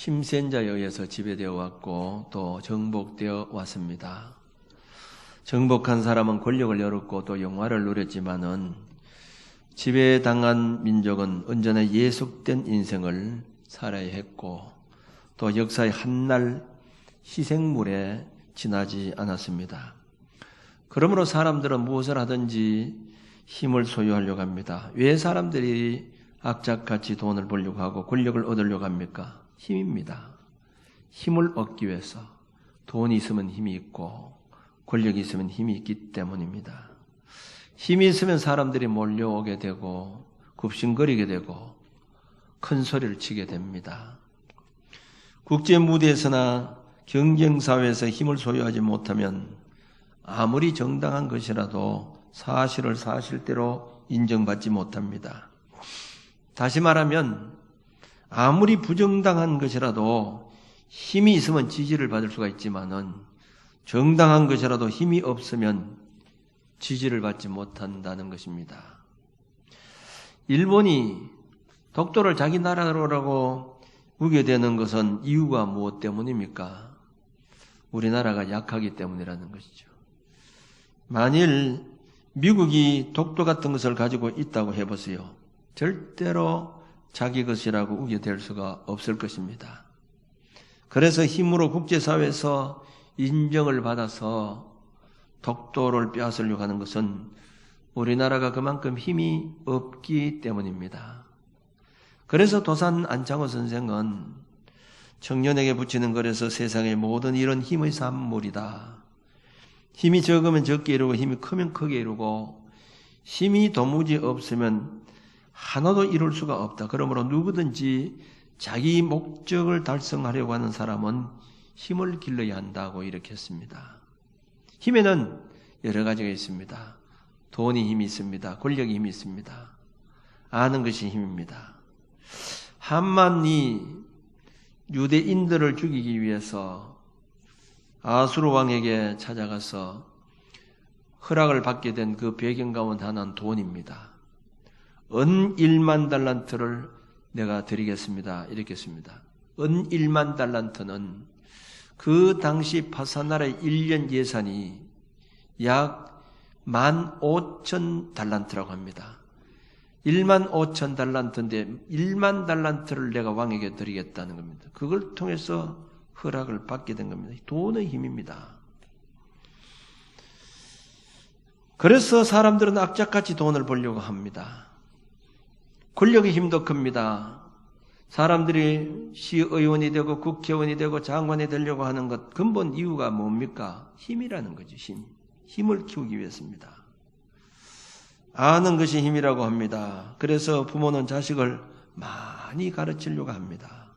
힘센 자에 의해서 지배되어 왔고 또 정복되어 왔습니다. 정복한 사람은 권력을 얻었고 또 영화를 누렸지만은 지배당한 민족은 언제나 예속된 인생을 살아야 했고 또 역사의 한날 희생물에 지나지 않았습니다. 그러므로 사람들은 무엇을 하든지 힘을 소유하려고 합니다. 왜 사람들이 악착같이 돈을 벌려고 하고 권력을 얻으려고 합니까? 힘입니다. 힘을 얻기 위해서 돈이 있으면 힘이 있고 권력이 있으면 힘이 있기 때문입니다. 힘이 있으면 사람들이 몰려오게 되고 굽신거리게 되고 큰 소리를 치게 됩니다. 국제 무대에서나 경쟁사회에서 힘을 소유하지 못하면 아무리 정당한 것이라도 사실을 사실대로 인정받지 못합니다. 다시 말하면 아무리 부정당한 것이라도 힘이 있으면 지지를 받을 수가 있지만은 정당한 것이라도 힘이 없으면 지지를 받지 못한다는 것입니다. 일본이 독도를 자기 나라라고 우게 되는 것은 이유가 무엇 때문입니까? 우리나라가 약하기 때문이라는 것이죠. 만일 미국이 독도 같은 것을 가지고 있다고 해보세요. 절대로 자기 것이라고 우게 될 수가 없을 것입니다. 그래서 힘으로 국제사회에서 인정을 받아서 독도를 빼앗으려고 하는 것은 우리나라가 그만큼 힘이 없기 때문입니다. 그래서 도산 안창호 선생은 청년에게 붙이는 글에서 세상의 모든 일은 힘의 산물이다. 힘이 적으면 적게 이루고 힘이 크면 크게 이루고 힘이 도무지 없으면 하나도 이룰 수가 없다. 그러므로 누구든지 자기 목적을 달성하려고 하는 사람은 힘을 길러야 한다고 이렇게 했습니다. 힘에는 여러 가지가 있습니다. 돈이 힘이 있습니다. 권력이 힘이 있습니다. 아는 것이 힘입니다. 함만이 유대인들을 죽이기 위해서 아수르 왕에게 찾아가서 허락을 받게 된 그 배경 가운데 하나는 돈입니다. 은 1만 달란트를 내가 드리겠습니다. 이렇게 했습니다. 은 1만 달란트는 그 당시 파사나라의 1년 예산이 약 15,000 달란트라고 합니다. 1만 5천 달란트인데 1만 달란트를 내가 왕에게 드리겠다는 겁니다. 그걸 통해서 허락을 받게 된 겁니다. 돈의 힘입니다. 그래서 사람들은 악착같이 돈을 벌려고 합니다. 권력의 힘도 큽니다. 사람들이 시의원이 되고 국회의원이 되고 장관이 되려고 하는 것 근본 이유가 뭡니까? 힘이라는 거죠. 힘을 키우기 위해서입니다. 아는 것이 힘이라고 합니다. 그래서 부모는 자식을 많이 가르치려고 합니다.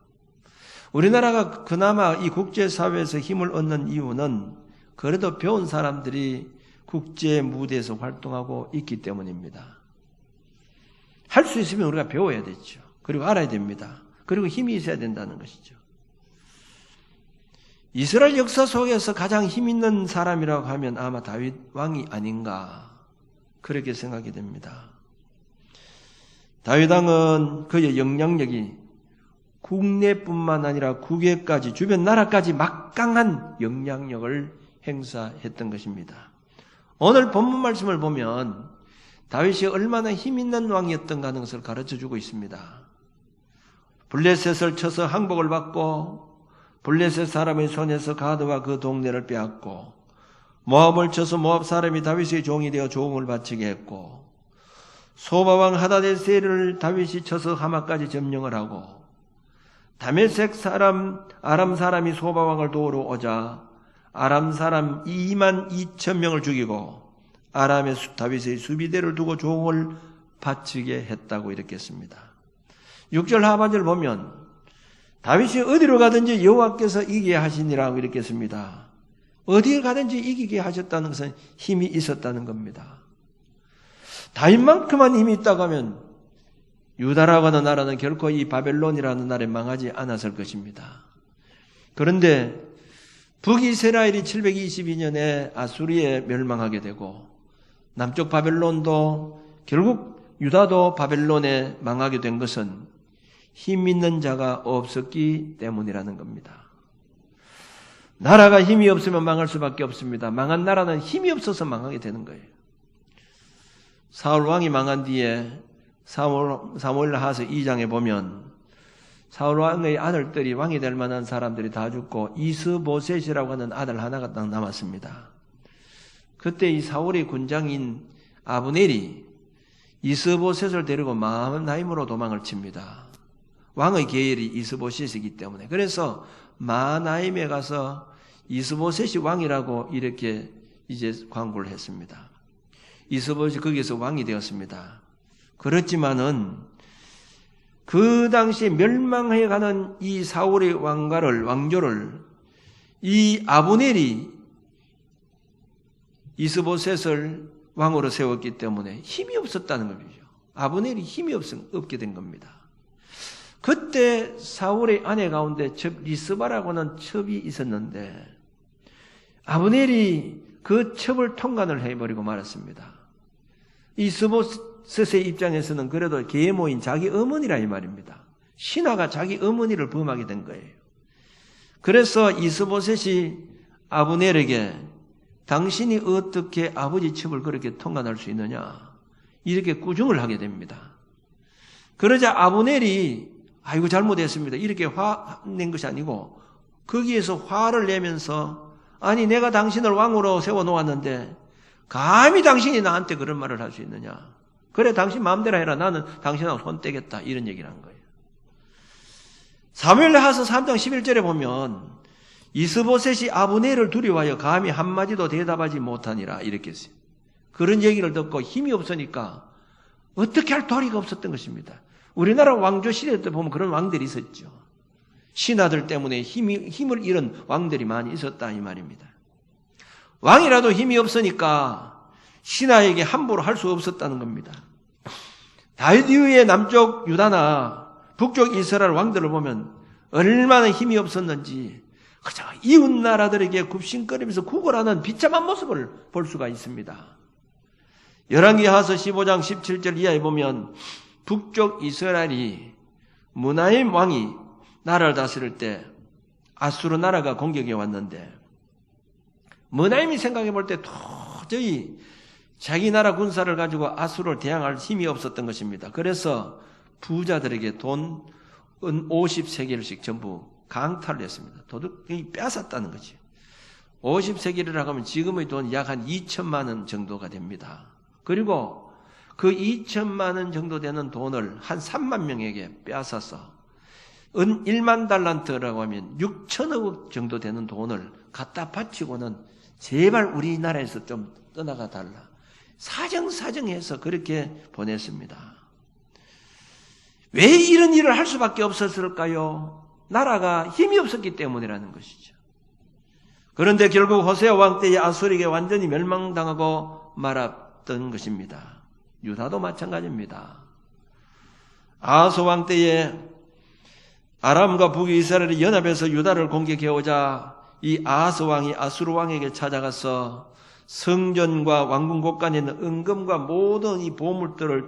우리나라가 그나마 이 국제사회에서 힘을 얻는 이유는 그래도 배운 사람들이 국제 무대에서 활동하고 있기 때문입니다. 할 수 있으면 우리가 배워야 되죠. 그리고 알아야 됩니다. 그리고 힘이 있어야 된다는 것이죠. 이스라엘 역사 속에서 가장 힘 있는 사람이라고 하면 아마 다윗 왕이 아닌가 그렇게 생각이 됩니다. 다윗 왕은 그의 영향력이 국내뿐만 아니라 국외까지 주변 나라까지 막강한 영향력을 행사했던 것입니다. 오늘 본문 말씀을 보면 다윗이 얼마나 힘 있는 왕이었던가 하는 것을 가르쳐주고 있습니다. 블레셋을 쳐서 항복을 받고 블레셋 사람의 손에서 가드와 그 동네를 빼앗고 모압을 쳐서 모압 사람이 다윗의 종이 되어 조공을 바치게 했고 소바왕 하다데셀을 다윗이 쳐서 하마까지 점령을 하고 다메섹 사람 아람 사람이 소바왕을 도우러 오자 아람 사람 2만 2천 명을 죽이고 아람의 다윗의 수비대를 두고 종을 바치게 했다고 이렇게 했습니다. 6절 하반절 보면 다윗이 어디로 가든지 여호와께서 이기게 하시니라고 이렇게 했습니다. 어디에 가든지 이기게 하셨다는 것은 힘이 있었다는 겁니다. 다윗만큼만 힘이 있다고 하면 유다라고 하는 나라는 결코 이 바벨론이라는 나라에 망하지 않았을 것입니다. 그런데 북이스라엘이 722년에 아수리에 멸망하게 되고 남쪽 바벨론도 결국 유다도 바벨론에 망하게 된 것은 힘 있는 자가 없었기 때문이라는 겁니다. 나라가 힘이 없으면 망할 수밖에 없습니다. 망한 나라는 힘이 없어서 망하게 되는 거예요. 사울 왕이 망한 뒤에 사무엘하서 2장에 보면 사울 왕의 아들들이 왕이 될 만한 사람들이 다 죽고 이스보셋이라고 하는 아들 하나가 딱 남았습니다. 그때 이 사울의 군장인 아브넬이 이스보셋을 데리고 마하나임으로 도망을 칩니다. 왕의 계열이 이스보셋이기 때문에. 그래서 마하나임에 가서 이스보셋이 왕이라고 이렇게 이제 광고를 했습니다. 이스보셋이 거기에서 왕이 되었습니다. 그렇지만은 그 당시에 멸망해 가는 이 사울의 왕조를 이 아브넬이 이스보셋을 왕으로 세웠기 때문에 힘이 없었다는 거죠. 아브넬이 힘이 없게 된 겁니다. 그때 사울의 아내 가운데 리스바라고 하는 첩이 있었는데 아브넬이 그 첩을 통관을 해버리고 말았습니다. 이스보셋의 입장에서는 그래도 계모인 자기 어머니라 이 말입니다. 신하가 자기 어머니를 범하게 된 거예요. 그래서 이스보셋이 아브넬에게 당신이 어떻게 아버지 첩을 그렇게 통관할 수 있느냐 이렇게 꾸중을 하게 됩니다. 그러자 아브넬이 아이고 잘못했습니다. 이렇게 화낸 것이 아니고 거기에서 화를 내면서 아니 내가 당신을 왕으로 세워놓았는데 감히 당신이 나한테 그런 말을 할 수 있느냐. 그래 당신 마음대로 해라. 나는 당신하고 손 떼겠다. 이런 얘기를 한 거예요. 사무엘하서 3장 11절에 보면 이스보셋이 아브넬을 두려워하여 감히 한마디도 대답하지 못하니라 이렇게 했어요. 그런 얘기를 듣고 힘이 없으니까 어떻게 할 도리가 없었던 것입니다. 우리나라 왕조 시대 때 보면 그런 왕들이 있었죠. 신하들 때문에 힘을 잃은 왕들이 많이 있었다 이 말입니다. 왕이라도 힘이 없으니까 신하에게 함부로 할 수 없었다는 겁니다. 다윗 이후에 남쪽 유다나 북쪽 이스라엘 왕들을 보면 얼마나 힘이 없었는지 그저 이웃 나라들에게 굽신거리면서 구걸하는 비참한 모습을 볼 수가 있습니다. 열왕기하서 15장 17절 이하에 보면 북쪽 이스라엘이 무나임 왕이 나라를 다스릴 때 아수르 나라가 공격해 왔는데 무나임이 생각해 볼 때 도저히 자기 나라 군사를 가지고 아수르를 대항할 힘이 없었던 것입니다. 그래서 부자들에게 돈 50세겔씩 전부 강탈을 했습니다. 도둑이 빼앗았다는 거죠. 50세겔이라고 하면 지금의 돈 약 한 2천만 원 정도가 됩니다. 그리고 그 2천만 원 정도 되는 돈을 한 3만 명에게 빼앗아서 은 1만 달란트라고 하면 6천억 정도 되는 돈을 갖다 바치고는 제발 우리나라에서 좀 떠나가 달라. 사정사정해서 그렇게 보냈습니다. 왜 이런 일을 할 수밖에 없었을까요? 나라가 힘이 없었기 때문이라는 것이죠. 그런데 결국 호세아 왕 때에 아수르에게 완전히 멸망당하고 말았던 것입니다. 유다도 마찬가지입니다. 아하스 왕 때에 아람과 북이스라엘이 연합해서 유다를 공격해오자 이 아하스 왕이 아수르 왕에게 찾아가서 성전과 왕궁 곳간에 있는 은금과 모든 이 보물들을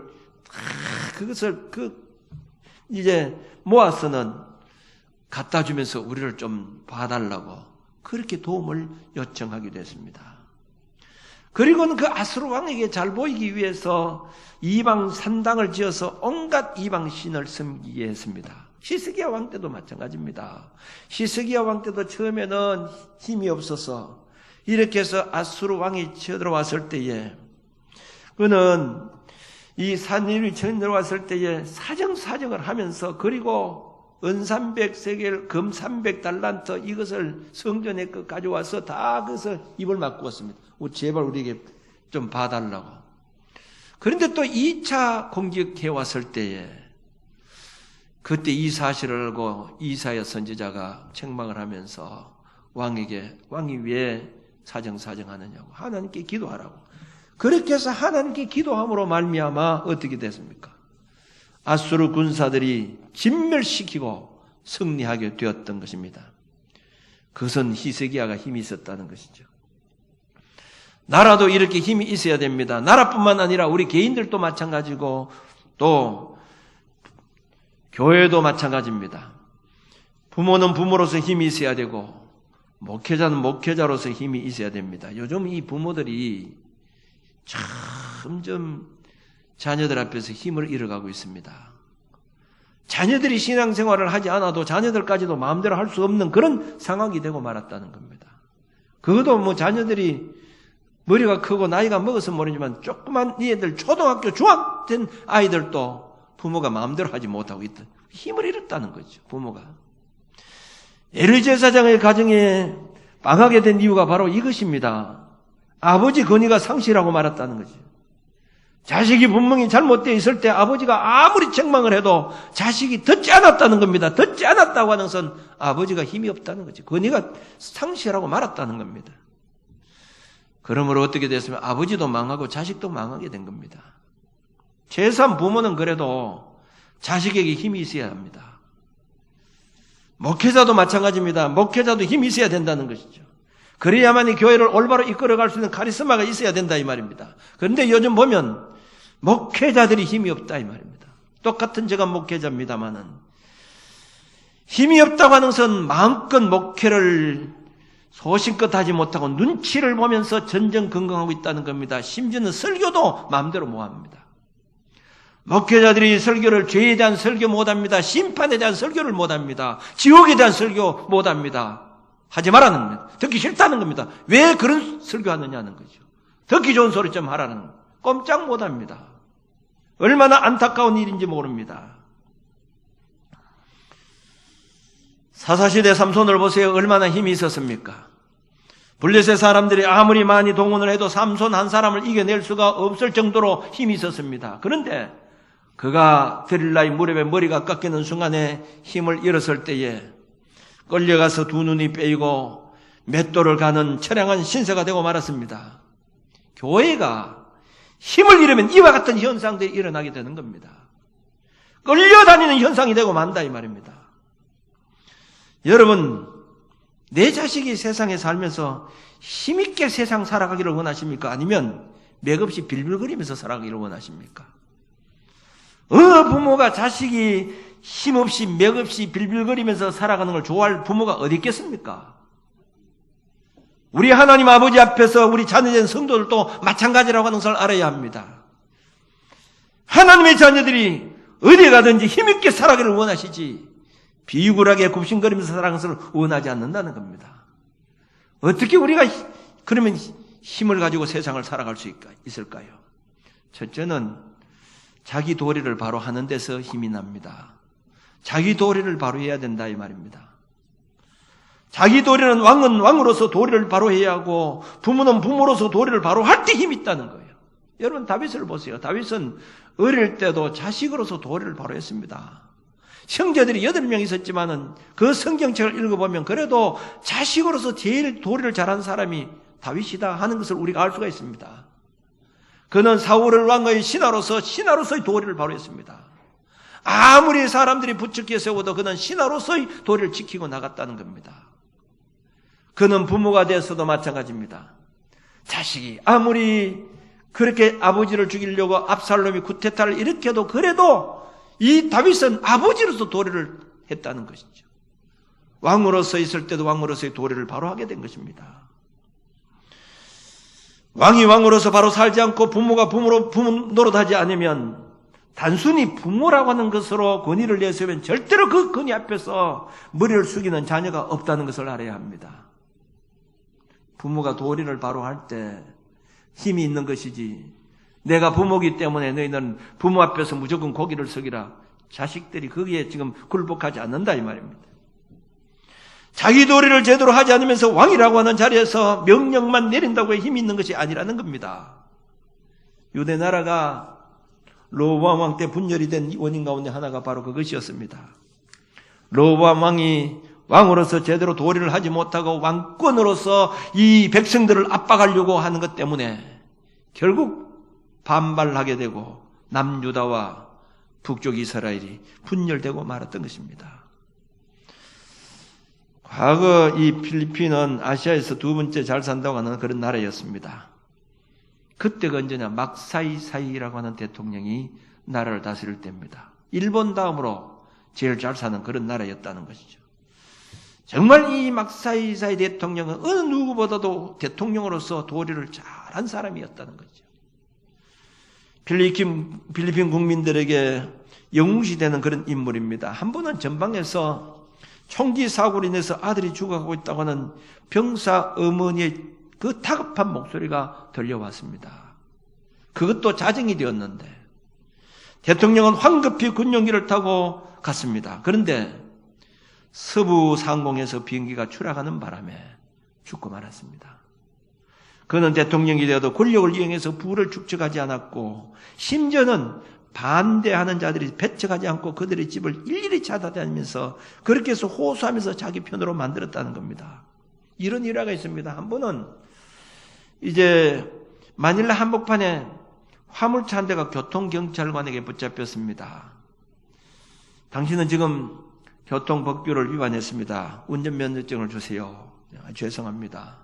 그것을 이제 모아서는 갖다 주면서 우리를 좀 봐달라고 그렇게 도움을 요청하기도 했습니다. 그리고는 그 아수르 왕에게 잘 보이기 위해서 이방 산당을 지어서 온갖 이방 신을 섬기게 했습니다. 히스기야 왕 때도 마찬가지입니다. 히스기야 왕 때도 처음에는 힘이 없어서 이렇게 해서 아수르 왕이 쳐들어왔을 때에 그는 이 산일이 쳐들어왔을 때에 사정사정을 하면서 그리고 은 300세겔, 금 300달란트 이것을 성전에 가져와서 다 그것을 입을 막고왔습니다. 제발 우리에게 좀 봐달라고. 그런데 또 2차 공격해 왔을 때에 그때 이 사실을 알고 이사야 선지자가 책망을 하면서 왕이 왜 사정사정하느냐고 하나님께 기도하라고. 그렇게 해서 하나님께 기도함으로 말미암아 어떻게 됐습니까? 아수르 군사들이 진멸시키고 승리하게 되었던 것입니다. 그것은 히스기야가 힘이 있었다는 것이죠. 나라도 이렇게 힘이 있어야 됩니다. 나라뿐만 아니라 우리 개인들도 마찬가지고 또 교회도 마찬가지입니다. 부모는 부모로서 힘이 있어야 되고 목회자는 목회자로서 힘이 있어야 됩니다. 요즘 이 부모들이 점점 자녀들 앞에서 힘을 잃어가고 있습니다. 자녀들이 신앙생활을 하지 않아도 자녀들까지도 마음대로 할 수 없는 그런 상황이 되고 말았다는 겁니다. 그것도 뭐 자녀들이 머리가 크고 나이가 먹어서 모르지만 조그만 애들 초등학교 중학 된 아이들도 부모가 마음대로 하지 못하고 있다. 힘을 잃었다는 거죠. 부모가. 에리 제사장의 가정에 망하게 된 이유가 바로 이것입니다. 아버지 권위가 상실하고 말았다는 거죠. 자식이 분명히 잘못되어 있을 때 아버지가 아무리 책망을 해도 자식이 듣지 않았다는 겁니다. 듣지 않았다고 하는 것은 아버지가 힘이 없다는 거죠. 권위가 상실하고 말았다는 겁니다. 그러므로 어떻게 됐으면 아버지도 망하고 자식도 망하게 된 겁니다. 제3 부모는 그래도 자식에게 힘이 있어야 합니다. 목회자도 마찬가지입니다. 목회자도 힘이 있어야 된다는 것이죠. 그래야만이 교회를 올바로 이끌어갈 수 있는 카리스마가 있어야 된다 이 말입니다. 그런데 요즘 보면 목회자들이 힘이 없다 이 말입니다. 똑같은 제가 목회자입니다마는 힘이 없다고 하는 것은 마음껏 목회를 소신껏 하지 못하고 눈치를 보면서 전전긍긍하고 있다는 겁니다. 심지어는 설교도 마음대로 못합니다. 목회자들이 설교를 죄에 대한 설교 못합니다. 심판에 대한 설교를 못합니다. 지옥에 대한 설교 못합니다. 하지 말라는 겁니다. 듣기 싫다는 겁니다. 왜 그런 설교하느냐는 거죠. 듣기 좋은 소리 좀 하라는 겁니다. 꼼짝 못합니다. 얼마나 안타까운 일인지 모릅니다. 사사시대 삼손을 보세요. 얼마나 힘이 있었습니까? 블레셋 사람들이 아무리 많이 동원을 해도 삼손 한 사람을 이겨낼 수가 없을 정도로 힘이 있었습니다. 그런데 그가 데릴라의 무렵에 머리가 깎이는 순간에 힘을 잃었을 때에 끌려가서 두 눈이 빼이고 맷돌을 가는 처량한 신세가 되고 말았습니다. 교회가 힘을 잃으면 이와 같은 현상들이 일어나게 되는 겁니다. 끌려다니는 현상이 되고 만다 이 말입니다. 여러분, 내 자식이 세상에 살면서 힘있게 세상 살아가기를 원하십니까? 아니면 맥없이 빌빌거리면서 살아가기를 원하십니까? 어느 부모가 자식이 힘없이 맥없이 빌빌거리면서 살아가는 걸 좋아할 부모가 어디 있겠습니까? 우리 하나님 아버지 앞에서 우리 자녀된 성도들도 마찬가지라고 하는 것을 알아야 합니다. 하나님의 자녀들이 어디 가든지 힘있게 살아가기를 원하시지 비굴하게 굽신거리면서 살아가는 것을 원하지 않는다는 겁니다. 어떻게 우리가 그러면 힘을 가지고 세상을 살아갈 수 있을까요? 첫째는 자기 도리를 바로 하는 데서 힘이 납니다. 자기 도리를 바로 해야 된다 이 말입니다. 자기 도리는 왕은 왕으로서 도리를 바로 해야 하고 부모는 부모로서 도리를 바로 할 때 힘이 있다는 거예요. 여러분 다윗을 보세요. 다윗은 어릴 때도 자식으로서 도리를 바로 했습니다. 형제들이 8명 있었지만은 그 성경책을 읽어보면 그래도 자식으로서 제일 도리를 잘한 사람이 다윗이다 하는 것을 우리가 알 수가 있습니다. 그는 사울을 왕의 신하로서의 도리를 바로 했습니다. 아무리 사람들이 부추겨 세워도 그는 신하로서의 도리를 지키고 나갔다는 겁니다. 그는 부모가 되어서도 마찬가지입니다. 자식이 아무리 그렇게 아버지를 죽이려고 압살롬이 쿠데타를 일으켜도 그래도 이 다윗은 아버지로서 도리를 했다는 것이죠. 왕으로서 있을 때도 왕으로서의 도리를 바로 하게 된 것입니다. 왕이 왕으로서 바로 살지 않고 부모가 부모 노릇하지 않으면 단순히 부모라고 하는 것으로 권위를 내세우면 절대로 그 권위 앞에서 머리를 숙이는 자녀가 없다는 것을 알아야 합니다. 부모가 도리를 바로 할 때 힘이 있는 것이지 내가 부모기 때문에 너희는 부모 앞에서 무조건 고기를 숙이라. 자식들이 거기에 지금 굴복하지 않는다 이 말입니다. 자기 도리를 제대로 하지 않으면서 왕이라고 하는 자리에서 명령만 내린다고 힘이 있는 것이 아니라는 겁니다. 유대 나라가 로보암 왕 때 분열이 된 원인 가운데 하나가 바로 그것이었습니다. 로보암 왕이 왕으로서 제대로 도리를 하지 못하고 왕권으로서 이 백성들을 압박하려고 하는 것 때문에 결국 반발하게 되고 남유다와 북쪽 이스라엘이 분열되고 말았던 것입니다. 과거 이 필리핀은 아시아에서 두 번째 잘 산다고 하는 그런 나라였습니다. 그때가 언제냐? 막사이사이라고 하는 대통령이 나라를 다스릴 때입니다. 일본 다음으로 제일 잘 사는 그런 나라였다는 것이죠. 정말 이 막사이사의 대통령은 어느 누구보다도 대통령으로서 도리를 잘한 사람이었다는 거죠. 필리핀 국민들에게 영웅시되는 그런 인물입니다. 한 번은 전방에서 총기 사고로 인해서 아들이 죽어가고 있다고 하는 병사 어머니의 그 다급한 목소리가 들려왔습니다. 그것도 자정이 되었는데 대통령은 황급히 군용기를 타고 갔습니다. 그런데 서부 상공에서 비행기가 추락하는 바람에 죽고 말았습니다. 그는 대통령이 되어도 권력을 이용해서 부를 축적하지 않았고 심지어는 반대하는 자들이 배척하지 않고 그들의 집을 일일이 찾아다니면서 그렇게 해서 호소하면서 자기 편으로 만들었다는 겁니다. 이런 일화가 있습니다. 한 번은 이제 마닐라 한복판에 화물차 한 대가 교통경찰관에게 붙잡혔습니다. 당신은 지금 교통법규를 위반했습니다. 운전면허증을 주세요. 죄송합니다.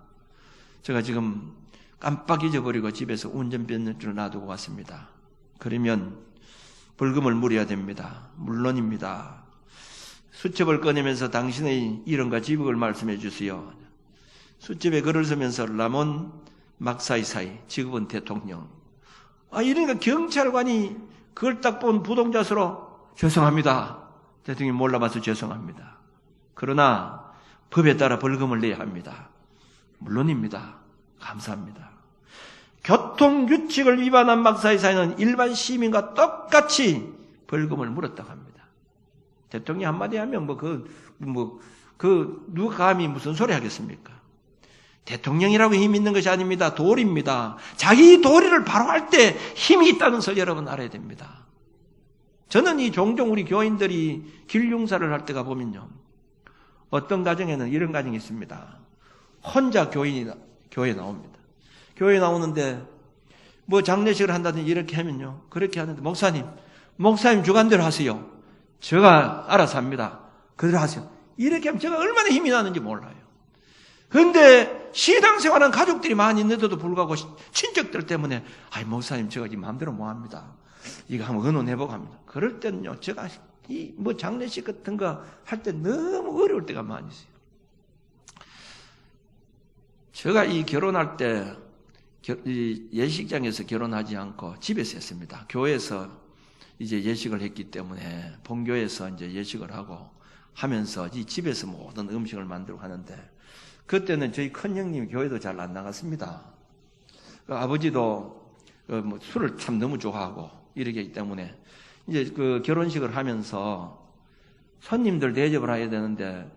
제가 지금 깜빡 잊어버리고 집에서 운전면허증을 놔두고 왔습니다. 그러면 벌금을 물어야 됩니다. 물론입니다. 수첩을 꺼내면서 당신의 이름과 직업을 말씀해 주세요. 수첩에 글을 쓰면서 라몬 막사이사이, 직업은 대통령. 이러니까 경찰관이 그걸 딱 본 부동자스로 죄송합니다. 대통령이 몰라봐서 죄송합니다. 그러나 법에 따라 벌금을 내야 합니다. 물론입니다. 감사합니다. 교통규칙을 위반한 막사이사이는 일반 시민과 똑같이 벌금을 물었다고 합니다. 대통령이 한마디 하면 누가 감히 무슨 소리 하겠습니까? 대통령이라고 힘이 있는 것이 아닙니다. 도리입니다. 자기 도리를 바로 할 때 힘이 있다는 것을 여러분 알아야 됩니다. 저는 종종 우리 교인들이 길융사를 할 때가 보면요. 어떤 가정에는 이런 가정이 있습니다. 혼자 교회에 나옵니다. 교회에 나오는데 장례식을 한다든지 이렇게 하면요. 그렇게 하는데 목사님 주관대로 하세요. 제가 알아서 합니다. 그대로 하세요. 이렇게 하면 제가 얼마나 힘이 나는지 몰라요. 그런데 신앙생활은 가족들이 많이 있는데도 불구하고 친척들 때문에 목사님 제가 이 마음대로 뭐 합니다. 이거 한번 의논해보고 합니다. 그럴 때는요. 제가 장례식 같은 거 할 때 너무 어려울 때가 많이 있어요. 제가 결혼할 때 예식장에서 결혼하지 않고 집에서 했습니다. 교회에서 이제 예식을 했기 때문에 본교에서 이제 예식을 하고 하면서 이 집에서 모든 음식을 만들고 하는데 그때는 저희 큰 형님이 교회도 잘 안 나갔습니다. 아버지도 술을 참 너무 좋아하고 이러기 때문에 이제 결혼식을 하면서 손님들 대접을 해야 되는데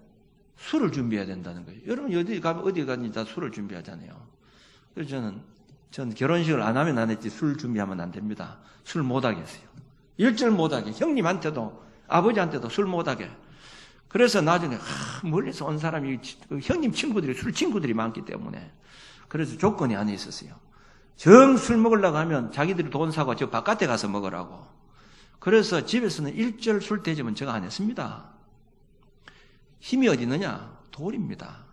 술을 준비해야 된다는 거예요. 여러분 어디 가니 다 술을 준비하잖아요. 그래서 저는 결혼식을 안 하면 안 했지 술 준비하면 안 됩니다. 술 못 하겠어요. 일절 못 하게. 형님한테도 아버지한테도 술 못 하게. 그래서 나중에 멀리서 온 사람이 형님 술 친구들이 많기 때문에 그래서 조건이 안에 있었어요. 정 술 먹으려고 하면 자기들이 돈 사고 저 바깥에 가서 먹으라고. 그래서 집에서는 일절 술 대접은 제가 안 했습니다. 힘이 어디 있느냐? 도리입니다.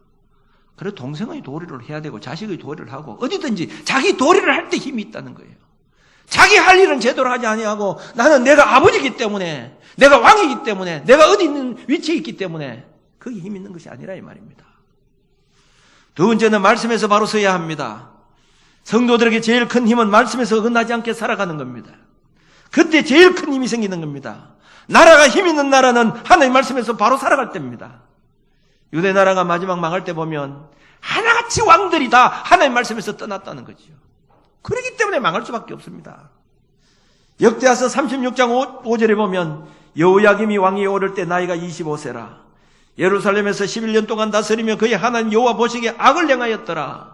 그래서 동생의 도리를 해야 되고 자식의 도리를 하고 어디든지 자기 도리를 할 때 힘이 있다는 거예요. 자기 할 일은 제대로 하지 아니하고 나는 내가 아버지이기 때문에 내가 왕이기 때문에 내가 어디 있는 위치에 있기 때문에 그게 힘 있는 것이 아니라 이 말입니다. 두 번째는 말씀에서 바로 서야 합니다. 성도들에게 제일 큰 힘은 말씀에서 어긋나지 않게 살아가는 겁니다. 그때 제일 큰 힘이 생기는 겁니다. 나라가 힘 있는 나라는 하나님 말씀에서 바로 살아갈 때입니다. 유대 나라가 마지막 망할 때 보면 하나같이 왕들이 다 하나님 말씀에서 떠났다는 거죠. 그렇기 때문에 망할 수밖에 없습니다. 역대하서 36장 5절에 보면 여호야김이 왕위에 오를 때 나이가 25세라. 예루살렘에서 11년 동안 다스리며 그의 하나님 여호와 보시기에 악을 행하였더라.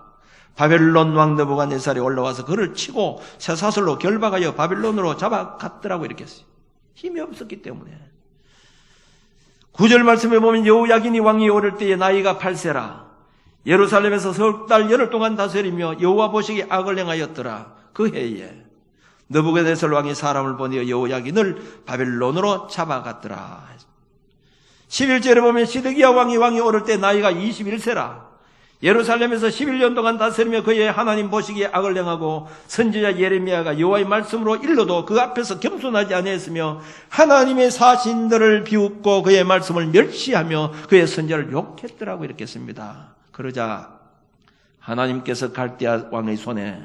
바벨론 왕 느부갓네살이 올라와서 그를 치고 쇠사슬로 결박하여 바벨론으로 잡아갔더라고 이렇게 했어요. 힘이 없었기 때문에. 9절 말씀에 보면 여호야긴이 왕위에 오를 때에 나이가 8세라. 예루살렘에서 석 달 열흘 동안 다스리며 여호와 보시기에 악을 행하였더라. 그 해에 느부갓네살 왕이 사람을 보내어 여호야긴을 바벨론으로 잡아갔더라. 11절에 보면 시드기야 왕이 오를 때 나이가 21세라. 예루살렘에서 11년 동안 다스리며 그의 하나님 보시기에 악을 행하고 선지자 예레미야가 여호와의 말씀으로 일러도 그 앞에서 겸손하지 아니했으며 하나님의 사신들을 비웃고 그의 말씀을 멸시하며 그의 선지자를 욕했더라고 이렇게 씁니다. 그러자 하나님께서 갈대아 왕의 손에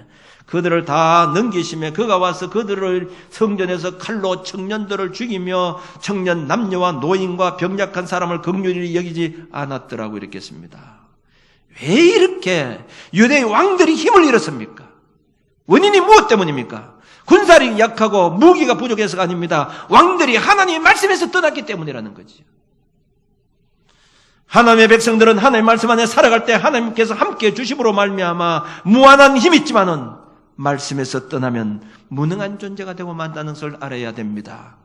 그들을 다 넘기시며 그가 와서 그들을 성전에서 칼로 청년들을 죽이며 청년 남녀와 노인과 병약한 사람을 긍휼히 여기지 않았더라고 이렇게 씁니다. 왜 이렇게 유대의 왕들이 힘을 잃었습니까? 원인이 무엇 때문입니까? 군사력이 약하고 무기가 부족해서가 아닙니다. 왕들이 하나님의 말씀에서 떠났기 때문이라는 거죠. 하나님의 백성들은 하나님의 말씀 안에 살아갈 때 하나님께서 함께해 주심으로 말미암아 무한한 힘이 있지만은 말씀에서 떠나면 무능한 존재가 되고 만다는 것을 알아야 됩니다.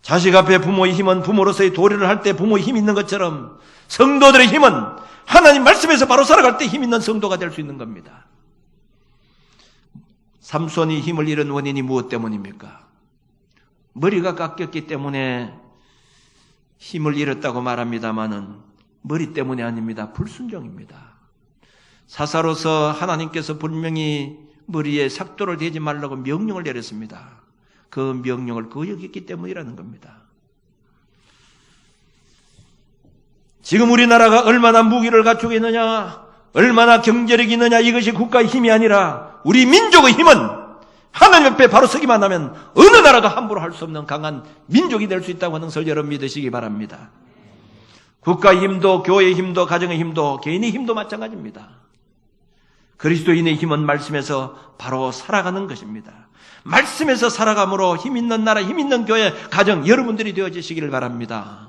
자식 앞에 부모의 힘은 부모로서의 도리를 할 때 부모의 힘이 있는 것처럼 성도들의 힘은 하나님 말씀에서 바로 살아갈 때 힘 있는 성도가 될 수 있는 겁니다. 삼손이 힘을 잃은 원인이 무엇 때문입니까? 머리가 깎였기 때문에 힘을 잃었다고 말합니다마는 머리 때문이 아닙니다. 불순종입니다. 사사로서 하나님께서 분명히 머리에 삭도를 대지 말라고 명령을 내렸습니다. 그 명령을 거역했기 때문이라는 겁니다. 지금 우리나라가 얼마나 무기를 갖추고 있느냐, 얼마나 경제력이 있느냐, 이것이 국가의 힘이 아니라 우리 민족의 힘은 하나님 옆에 바로 서기만 하면 어느 나라도 함부로 할 수 없는 강한 민족이 될 수 있다고 하는 것을 여러분 믿으시기 바랍니다. 국가의 힘도 교회의 힘도 가정의 힘도 개인의 힘도 마찬가지입니다. 그리스도인의 힘은 말씀에서 바로 살아가는 것입니다. 말씀에서 살아감으로 힘 있는 나라, 힘 있는 교회, 가정 여러분들이 되어지시기를 바랍니다.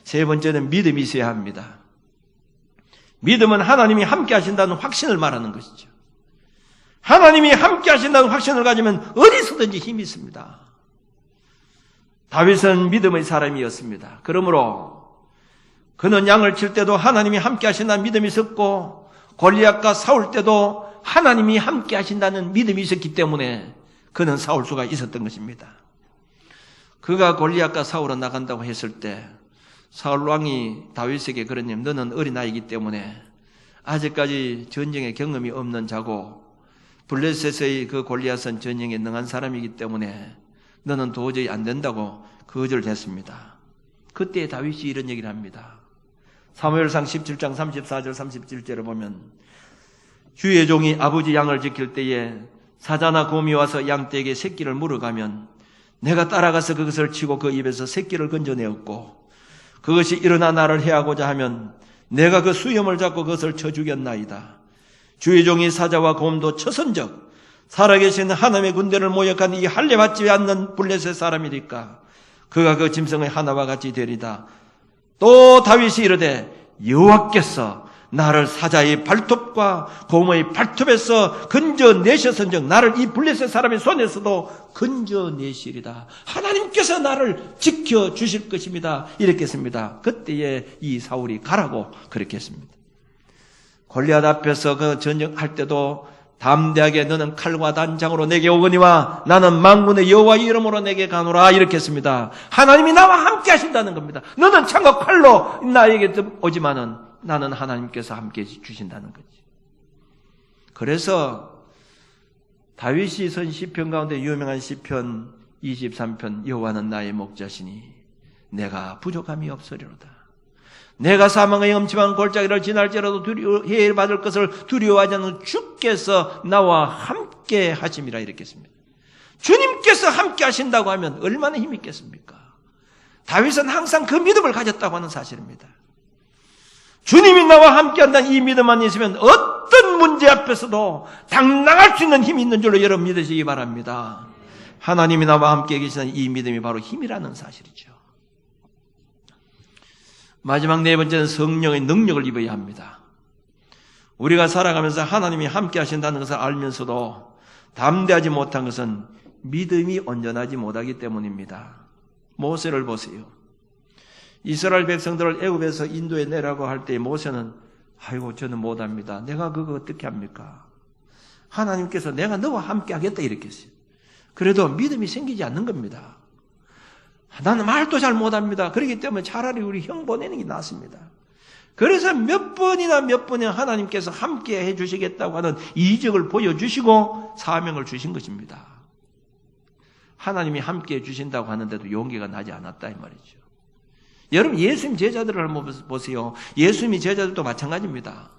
세 번째는 믿음이 있어야 합니다. 믿음은 하나님이 함께 하신다는 확신을 말하는 것이죠. 하나님이 함께 하신다는 확신을 가지면 어디서든지 힘이 있습니다. 다윗은 믿음의 사람이었습니다. 그러므로 그는 양을 칠 때도 하나님이 함께 하신다는 믿음이 있었고 골리앗과 싸울 때도 하나님이 함께 하신다는 믿음이 있었기 때문에 그는 싸울 수가 있었던 것입니다. 그가 골리앗과 싸우러 나간다고 했을 때 사울 왕이 다윗에게 그러니 너는 어린아이이기 때문에 아직까지 전쟁의 경험이 없는 자고 블레셋의 그 골리앗은 전쟁에 능한 사람이기 때문에 너는 도저히 안 된다고 거절했습니다. 그때 다윗이 이런 얘기를 합니다. 사무엘상 17장 34절 37절을 보면 주의 종이 아버지 양을 지킬 때에 사자나 곰이 와서 양떼에게 새끼를 물어가면 내가 따라가서 그것을 치고 그 입에서 새끼를 건져내었고 그것이 일어나 나를 해하고자 하면 내가 그 수염을 잡고 그것을 쳐 죽였나이다. 주의 종이 사자와 곰도 쳐선적 살아계신 하나님의 군대를 모욕한 이 할례받지 않는 블레셋 사람이니까 그가 그 짐승의 하나와 같이 되리다. 또 다윗이 이르되 여호와께서 나를 사자의 발톱과 곰의 발톱에서 건져내셨은즉 나를 이 블레셋 사람의 손에서도 건져내시리다. 하나님께서 나를 지켜주실 것입니다. 이렇게 했습니다. 그때에 이 사울이 가라고 그렇게 했습니다. 골리앗 앞에서 그 전쟁할 때도 담대하게 너는 칼과 단장으로 내게 오거니와 나는 만군의 여호와의 이름으로 내게 가노라 이렇게 했습니다. 하나님이 나와 함께 하신다는 겁니다. 너는 창과 칼로 나에게 오지만은 나는 하나님께서 함께 주신다는 거지. 그래서 다윗이 쓴 시편 가운데 유명한 시편 23편 여호와는 나의 목자시니 내가 부족함이 없으리로다. 내가 사망의 엄침한 골짜기를 지날지라도 해를 받을 것을 두려워하지 않는 주께서 나와 함께 하심이라 이렇게 했습니다. 주님께서 함께 하신다고 하면 얼마나 힘이 있겠습니까? 다윗은 항상 그 믿음을 가졌다고 하는 사실입니다. 주님이 나와 함께 한다는 이 믿음만 있으면 어떤 문제 앞에서도 당당할 수 있는 힘이 있는 줄로 여러분 믿으시기 바랍니다. 하나님이 나와 함께 계시는 이 믿음이 바로 힘이라는 사실이죠. 마지막 네 번째는 성령의 능력을 입어야 합니다. 우리가 살아가면서 하나님이 함께 하신다는 것을 알면서도 담대하지 못한 것은 믿음이 온전하지 못하기 때문입니다. 모세를 보세요. 이스라엘 백성들을 애굽에서 인도에 내라고 할 때 모세는 아이고 저는 못합니다. 내가 그거 어떻게 합니까? 하나님께서 내가 너와 함께 하겠다 이렇게 했어요. 그래도 믿음이 생기지 않는 겁니다. 나는 말도 잘 못합니다. 그렇기 때문에 차라리 우리 형 보내는 게 낫습니다. 그래서 몇 번이나 하나님께서 함께 해주시겠다고 하는 이적을 보여주시고 사명을 주신 것입니다. 하나님이 함께 해주신다고 하는데도 용기가 나지 않았다 이 말이죠. 여러분 예수님 제자들을 한번 보세요. 예수님이 제자들도 마찬가지입니다.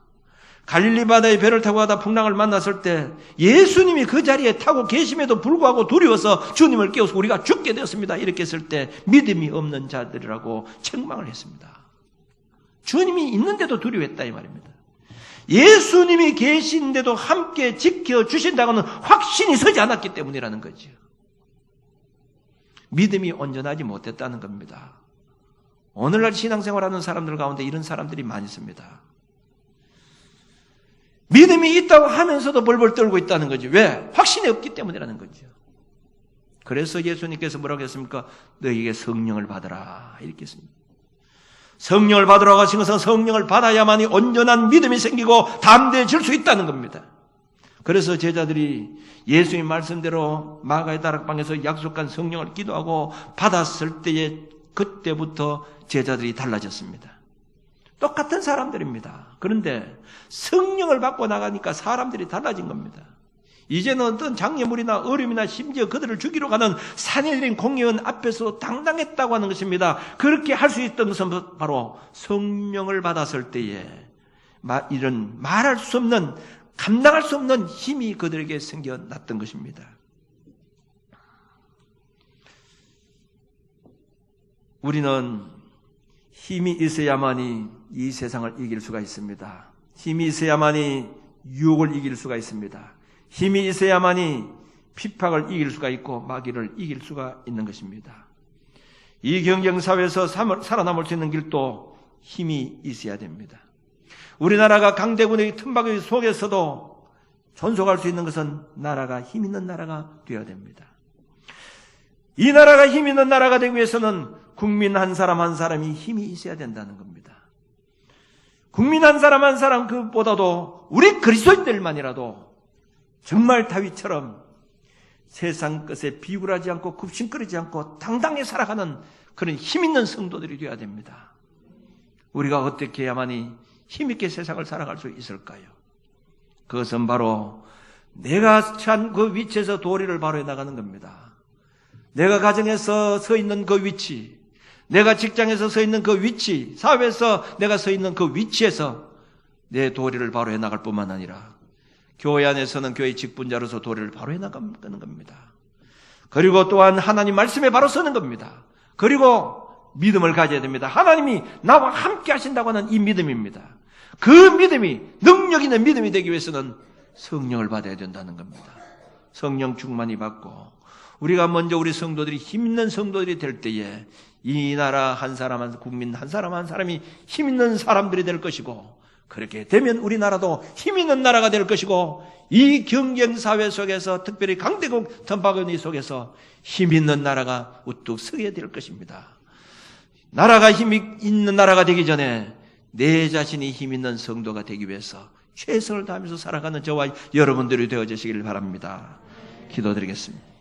갈릴리 바다에 배를 타고 가다 풍랑을 만났을 때 예수님이 그 자리에 타고 계심에도 불구하고 두려워서 주님을 깨워서 우리가 죽게 되었습니다. 이렇게 했을 때 믿음이 없는 자들이라고 책망을 했습니다. 주님이 있는데도 두려워했다 이 말입니다. 예수님이 계신데도 함께 지켜주신다고는 확신이 서지 않았기 때문이라는 거죠. 믿음이 온전하지 못했다는 겁니다. 오늘날 신앙생활하는 사람들 가운데 이런 사람들이 많이 있습니다. 믿음이 있다고 하면서도 벌벌 떨고 있다는 거죠. 왜? 확신이 없기 때문이라는 거죠. 그래서 예수님께서 뭐라고 했습니까? 너희에게 성령을 받으라 이렇게 했습니다. 성령을 받으라고 하신 것은 성령을 받아야만이 온전한 믿음이 생기고 담대해질 수 있다는 겁니다. 그래서 제자들이 예수님 말씀대로 마가의 다락방에서 약속한 성령을 기도하고 받았을 때에 그때부터 제자들이 달라졌습니다. 똑같은 사람들입니다. 그런데 성령을 받고 나가니까 사람들이 달라진 겁니다. 이제는 어떤 장애물이나 어려움이나 심지어 그들을 죽이러 가는 산헤드린 공의원 앞에서 당당했다고 하는 것입니다. 그렇게 할 수 있던 것은 바로 성령을 받았을 때에 이런 말할 수 없는 감당할 수 없는 힘이 그들에게 생겨났던 것입니다. 우리는 힘이 있어야만이 이 세상을 이길 수가 있습니다. 힘이 있어야만이 유혹을 이길 수가 있습니다. 힘이 있어야만이 핍박을 이길 수가 있고 마귀를 이길 수가 있는 것입니다. 이 경쟁사회에서 살아남을 수 있는 길도 힘이 있어야 됩니다. 우리나라가 강대군의 틈바구니 속에서도 존속할 수 있는 것은 나라가 힘 있는 나라가 되어야 됩니다. 이 나라가 힘 있는 나라가 되기 위해서는 국민 한 사람 한 사람이 힘이 있어야 된다는 겁니다. 국민 한 사람 그보다도 우리 그리스도인들만이라도 정말 다윗처럼 세상 것에 비굴하지 않고 굽신거리지 않고 당당히 살아가는 그런 힘 있는 성도들이 되어야 됩니다. 우리가 어떻게 해야만이 힘있게 세상을 살아갈 수 있을까요? 그것은 바로 내가 처한 그 위치에서 도리를 바로 해나가는 겁니다. 내가 가정에서 서 있는 그 위치, 내가 직장에서 서 있는 그 위치, 사회에서 내가 서 있는 그 위치에서 내 도리를 바로 해나갈 뿐만 아니라 교회 안에서는 교회 직분자로서 도리를 바로 해나가는 겁니다. 그리고 또한 하나님 말씀에 바로 서는 겁니다. 그리고 믿음을 가져야 됩니다. 하나님이 나와 함께 하신다고 하는 이 믿음입니다. 그 믿음이 능력 있는 믿음이 되기 위해서는 성령을 받아야 된다는 겁니다. 성령 충만히 받고 우리가 먼저 우리 성도들이 힘 있는 성도들이 될 때에 이 나라 한 사람 한 국민 한 사람이 힘 있는 사람들이 될 것이고 그렇게 되면 우리나라도 힘 있는 나라가 될 것이고 이 경쟁사회 속에서 특별히 강대국 틈바구니 속에서 힘 있는 나라가 우뚝 서게 될 것입니다. 나라가 힘이 있는 나라가 되기 전에 내 자신이 힘 있는 성도가 되기 위해서 최선을 다하면서 살아가는 저와 여러분들이 되어주시길 바랍니다. 기도드리겠습니다.